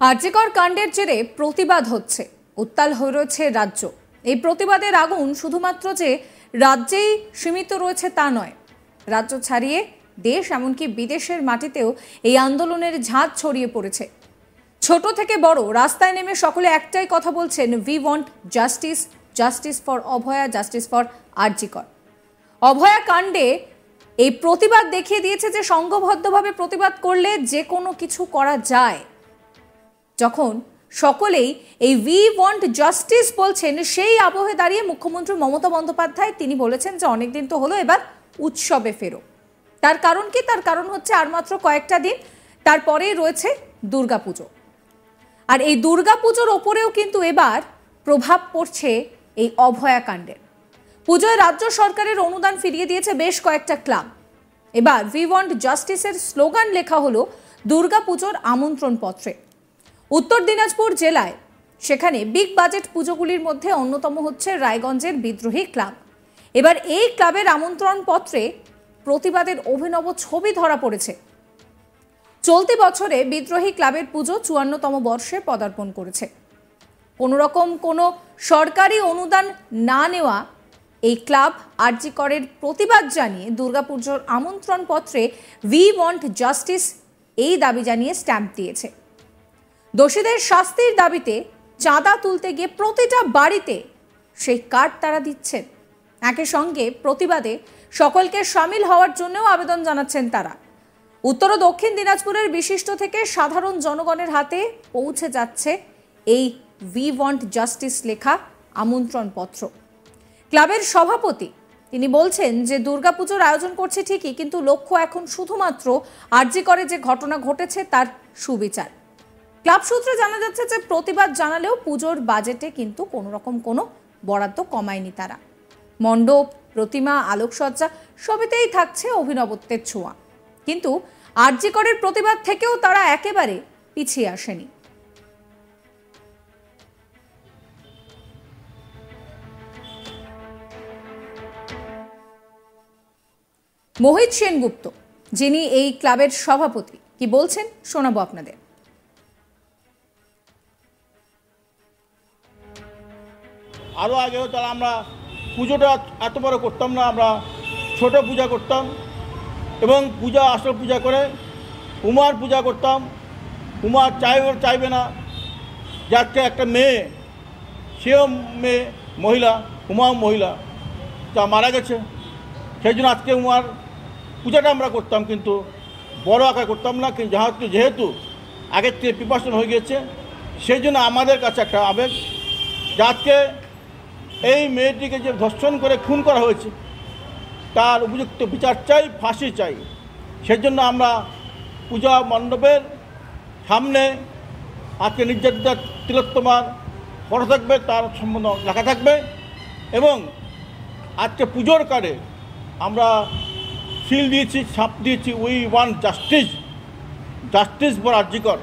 আরজিকর কাণ্ডের জেরে প্রতিবাদ হচ্ছে, উত্তাল হয়ে রয়েছে রাজ্য। এই প্রতিবাদের আগুন শুধুমাত্র যে রাজ্যেই সীমিত রয়েছে তা নয়, রাজ্য ছাড়িয়ে দেশ এমনকি বিদেশের মাটিতেও এই আন্দোলনের ঝাঁজ ছড়িয়ে পড়েছে। ছোট থেকে বড় রাস্তায় নেমে সকলে একটাই কথা বলছেন, we want justice, justice for Abhaya, justice for RG Kar. Abhaya কাণ্ডে এই প্রতিবাদ দেখিয়ে দিয়েছে যে সংঘবদ্ধভাবে প্রতিবাদ করলে যে কোনো কিছু করা যায়। যখন সকলেই এই উই ওয়ান্ট জাস্টিস বলছেন, সেই আবহে দাঁড়িয়ে মুখ্যমন্ত্রী মমতা বন্দ্যোপাধ্যায় তিনি বলেছেন যে অনেকদিন তো হলো, এবার উৎসবে ফেরো। তার কারণ কি? তার কারণ হচ্ছে আর মাত্র কয়েকটা দিন, তারপরেই রয়েছে দুর্গাপুজো। আর এই দুর্গাপুজোর ওপরেও কিন্তু এবার প্রভাব পড়ছে এই অভয়া কাণ্ডের। পুজোয় রাজ্য সরকারের অনুদান ফিরিয়ে দিয়েছে বেশ কয়েকটা ক্লাব। এবার উই ওয়ান্ট জাস্টিসের স্লোগান লেখা হলো দুর্গাপুজোর আমন্ত্রণ পত্রে। উত্তর দিনাজপুর জেলায় সেখানে বিগ বাজেট পুজোগুলির মধ্যে অন্যতম হচ্ছে রায়গঞ্জের বিদ্রোহী ক্লাব। এবার এই ক্লাবের আমন্ত্রণ পত্রে প্রতিবাদের অভিনব ছবি ধরা পড়েছে। চলতি বছরে বিদ্রোহী ক্লাবের পুজো 54তম বর্ষে পদার্পণ করেছে। কোনো রকম কোনো সরকারি অনুদান না নেওয়া এই ক্লাব আরজিকরের প্রতিবাদ জানিয়ে দুর্গাপুজোর আমন্ত্রণ পত্রে উই ওয়ান্ট জাস্টিস এই দাবি জানিয়ে স্ট্যাম্প দিয়েছে। দোষীদের শাস্তির দাবিতে চাঁদা তুলতে গিয়ে প্রতিটা বাড়িতে সেই কার্ড তারা দিচ্ছেন। একই সঙ্গে প্রতিবাদে সকলকে সামিল হওয়ার জন্যও আবেদন জানাচ্ছেন তারা। উত্তর ও দক্ষিণ দিনাজপুরের বিশিষ্ট থেকে সাধারণ জনগণের হাতে পৌঁছে যাচ্ছে এই উই ওয়ান্ট জাস্টিস লেখা আমন্ত্রণ পত্র। ক্লাবের সভাপতি তিনি বলছেন যে দুর্গাপুজোর আয়োজন করছে ঠিকই, কিন্তু লক্ষ্য এখন শুধুমাত্র আরজিকরে যে ঘটনা ঘটেছে তার সুবিচার। ক্লাব সূত্রে জানা যাচ্ছে যে প্রতিবাদ জানালেও পুজোর বাজেটে কিন্তু কোনো রকম কোনো বরাদ্দ কমায়নি তারা। মণ্ডপ, প্রতিমা, আলোকসজ্জা সবেতেই থাকছে অভিনবত্বের ছোঁয়া, কিন্তু আরজিকরের প্রতিবাদ থেকেও তারা একেবারে পিছিয়ে আসেনি। মোহিত সেনগুপ্ত, যিনি এই ক্লাবের সভাপতি, কি বলছেন শোনাবো আপনাদের। আরও আগেও তারা আমরা পুজোটা এত বড় করতাম না, আমরা ছোট পূজা করতাম এবং পূজা আসল পূজা করে উমার পূজা করতাম। উমার চাইবে না, যাকে একটা মেয়ে, সেও মেয়ে, মহিলা, উমাও মহিলা, তা মারা গেছে। সেই জন্য আজকে উমার পূজাটা আমরা করতাম, কিন্তু বড় আকারে করতাম না। কিন্তু যেহেতু আগের থেকে প্রিপারেশন হয়ে গিয়েছে, সেই জন্য আমাদের কাছে একটা আবেগ, যাকে এই মেয়েটিকে যে ধর্ষণ করে খুন করা হয়েছে তার উপযুক্ত বিচার চাই, ফাঁসি চাই। সেজন্য আমরা পূজা মণ্ডপের সামনে আজকে নির্যাতিতা তিলোত্তমার ফটো থাকবে, তার সম্বন্ধে লেখা থাকবে এবং আজকে পুজোর কার্ডে আমরা সিল দিয়েছি, ছাপ দিয়েছি, we want justice, justice for RG Kar.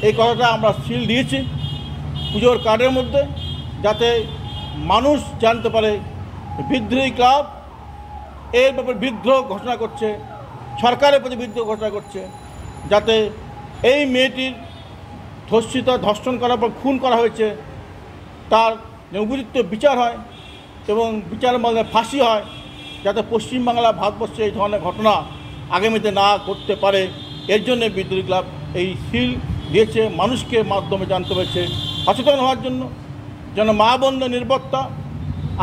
এই কথাটা আমরা সিল দিয়েছি পুজোর কার্ডের মধ্যে, যাতে মানুষ জানতে পারে বিদ্রোহী ক্লাব এর ব্যাপারে বিদ্রোহ ঘোষণা করছে, সরকারের প্রতি বিদ্রোহ ঘোষণা করছে, যাতে এই মেয়েটির ধর্ষণ করার পর খুন করা হয়েছে তার উপযুক্ত বিচার হয় এবং বিচারের মধ্যে ফাঁসি হয়, যাতে পশ্চিমবাংলা, ভারতবর্ষে এই ধরনের ঘটনা আগামীতে না করতে পারে। এর জন্য বিদ্রোহী ক্লাব এই সিল দিয়েছে, মানুষকে মাধ্যমে জানতে পেরেছে, সচেতন হওয়ার জন্য, যেন মা বোনদের নিরাপত্তা।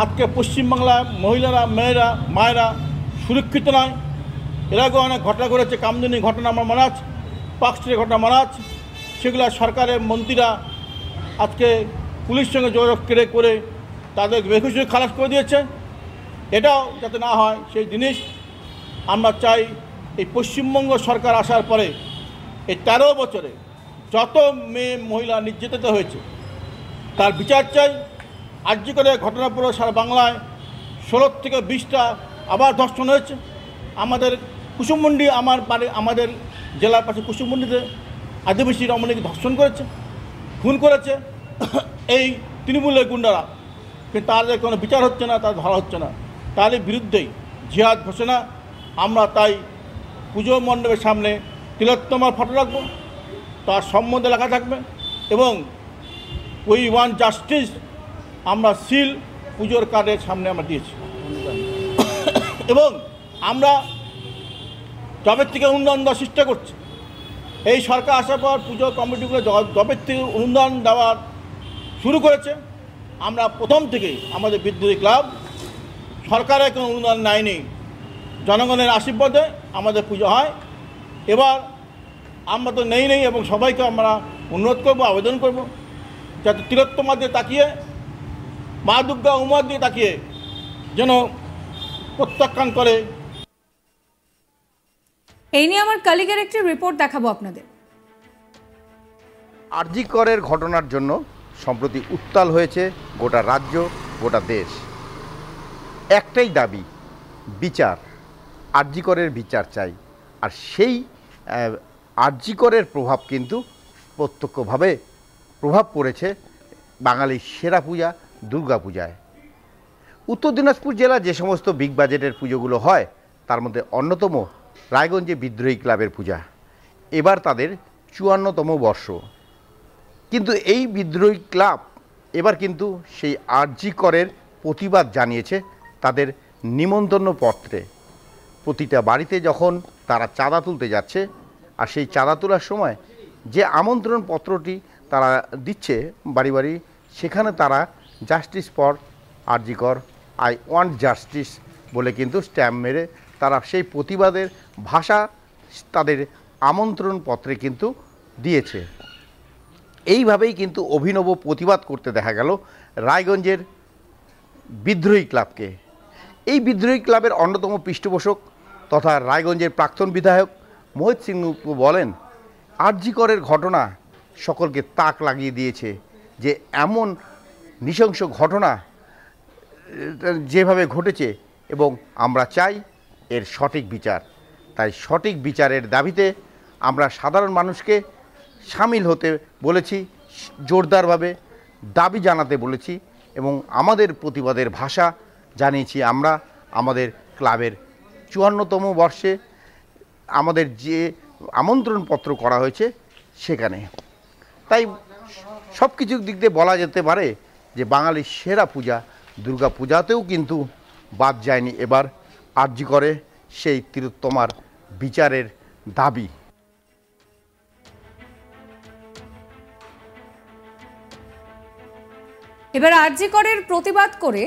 আজকে পশ্চিমবাংলায় মহিলারা, মেয়েরা, মায়েরা সুরক্ষিত নয়। এর আগেও অনেক ঘটনা ঘটেছে, কামদুনি ঘটনা আমার মনে আছে, পাকস্ট্রিটের ঘটনা মনে আছে। সেগুলো সরকারের মন্ত্রীরা আজকে পুলিশের সঙ্গে যোগাযোগ করে তাদের বেঘুষে খালাস করে দিয়েছে। এটাও যাতে না হয় সেই জিনিস আমরা চাই। এই পশ্চিমবঙ্গ সরকার আসার পরে এই 13 বছরে যত মেয়ে মহিলা নির্যাতিত হয়েছে তার বিচার চাই। আরজিকরে ঘটনার পরে সারা বাংলায় 16 থেকে 20টা আবার ধর্ষণ হয়েছে। আমাদের কুসুমমুন্ডি, আমাদের জেলার পাশে কুসুমমুন্ডিতে আদিবাসী রমণীকে ধর্ষণ করেছে, খুন করেছে এই তৃণমূলের গুন্ডারা, কিন্তু তাদের কোনো বিচার হচ্ছে না, তাদের ধরা হচ্ছে না। তাদের বিরুদ্ধেই জিহাদ ঘোষণা। আমরা তাই পুজো মণ্ডপের সামনে তিলোত্তমার ফটো রাখবো, তার সম্বন্ধে লেখা থাকবে। এবং উই ওয়ান্ট জাস্টিস আমরা সিল পুজোর কার্ডের সামনে আমরা দিয়েছি। এবং আমরা জবের থেকে অনুদান দেওয়ার চেষ্টা করছি। এই সরকার আসার পর পুজো কমিটিগুলো জবের থেকে অনুদান দেওয়ার শুরু করেছে। আমরা প্রথম থেকেই আমাদের বিদ্রোহী ক্লাব সরকারের কোনো অনুদান নেয়নি, জনগণের আশীর্বাদে আমাদের পুজো হয়। এবার আমরা তো নেই এবং সবাইকে আমরা অনুরোধ করব, আবেদন করব যাতে তিলোত্তমার দিয়ে তাকিয়ে, মা দুর্গা উমার দিয়ে তাকিয়ে যেন প্রত্যাখ্যান করে। এই নিয়ে আমার কলিগের একটি রিপোর্ট দেখাবো আপনাদের। আরজি করের ঘটনার জন্য সম্প্রতি উত্তাল হয়েছে গোটা রাজ্য, গোটা দেশ। একটাই দাবি, বিচার। আরজি করের বিচার চাই। আর সেই আরজি করের প্রভাব কিন্তু প্রত্যক্ষভাবে প্রভাব পড়েছে বাঙালির সেরা পূজা দুর্গা পূজায়। উত্তর দিনাজপুর জেলা যে সমস্ত বিগ বাজেটের পুজোগুলো হয় তার মধ্যে অন্যতম রায়গঞ্জে বিদ্রোহী ক্লাবের পূজা। এবার তাদের ৫৪তম বর্ষ। কিন্তু এই বিদ্রোহী ক্লাব এবার কিন্তু সেই আরজি করের প্রতিবাদ জানিয়েছে তাদের নিমন্ত্রণ পত্রে। প্রতিটা বাড়িতে যখন তারা চাঁদা তুলতে যাচ্ছে, আর সেই চাঁদা তোলার সময় যে আমন্ত্রণ পত্রটি তারা দিচ্ছে বাড়ি বাড়ি, সেখানে তারা জাস্টিস ফর আরজি কর, আই ওয়ান্ট জাস্টিস বলে কিন্তু স্ট্যাম্প মেরে তারা সেই প্রতিবাদের ভাষা তাদের আমন্ত্রণ পত্রে কিন্তু দিয়েছে। এইভাবেই কিন্তু অভিনব প্রতিবাদ করতে দেখা গেল রায়গঞ্জের বিদ্রোহী ক্লাবকে। এই বিদ্রোহী ক্লাবের অন্যতম পৃষ্ঠপোষক তথা রায়গঞ্জের প্রাক্তন বিধায়ক মোহিত সিং বলেন, আরজি করের ঘটনা সকলকে তাক লাগিয়ে দিয়েছে যে এমন নৃশংস ঘটনা যেভাবে ঘটেছে, এবং আমরা চাই এর সঠিক বিচার। তাই সঠিক বিচারের দাবিতে আমরা সাধারণ মানুষকে সামিল হতে বলেছি, জোরদারভাবে দাবি জানাতে বলেছি, এবং আমাদের প্রতিবাদের ভাষা জানিয়েছি আমরা আমাদের ক্লাবের ৫৪তম বর্ষে আমাদের যে আমন্ত্রণপত্র করা হয়েছে সেখানে। তাই সব কিছুর দিক দিয়ে বলা যেতে পারে যে বাঙালির সেরা পূজা দুর্গা পূজাতেও কিন্তু বাদ যায়নি এবার আরজি করে সেই তিলোত্তমার বিচারের দাবি। এবার আরজি করের প্রতিবাদ করে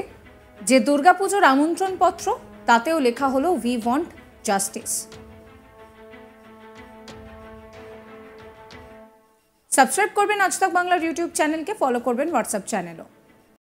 যে দুর্গাপুজোর আমন্ত্রণ পত্র, তাতেও লেখা হলো উই ওয়ান্ট জাস্টিস। সাবস্ক্রাইব করবেন আজ তাক বাংলার ইউটিউব চ্যানেলকে, ফলো করবেন হোয়াটসঅ্যাপ চ্যানেলও।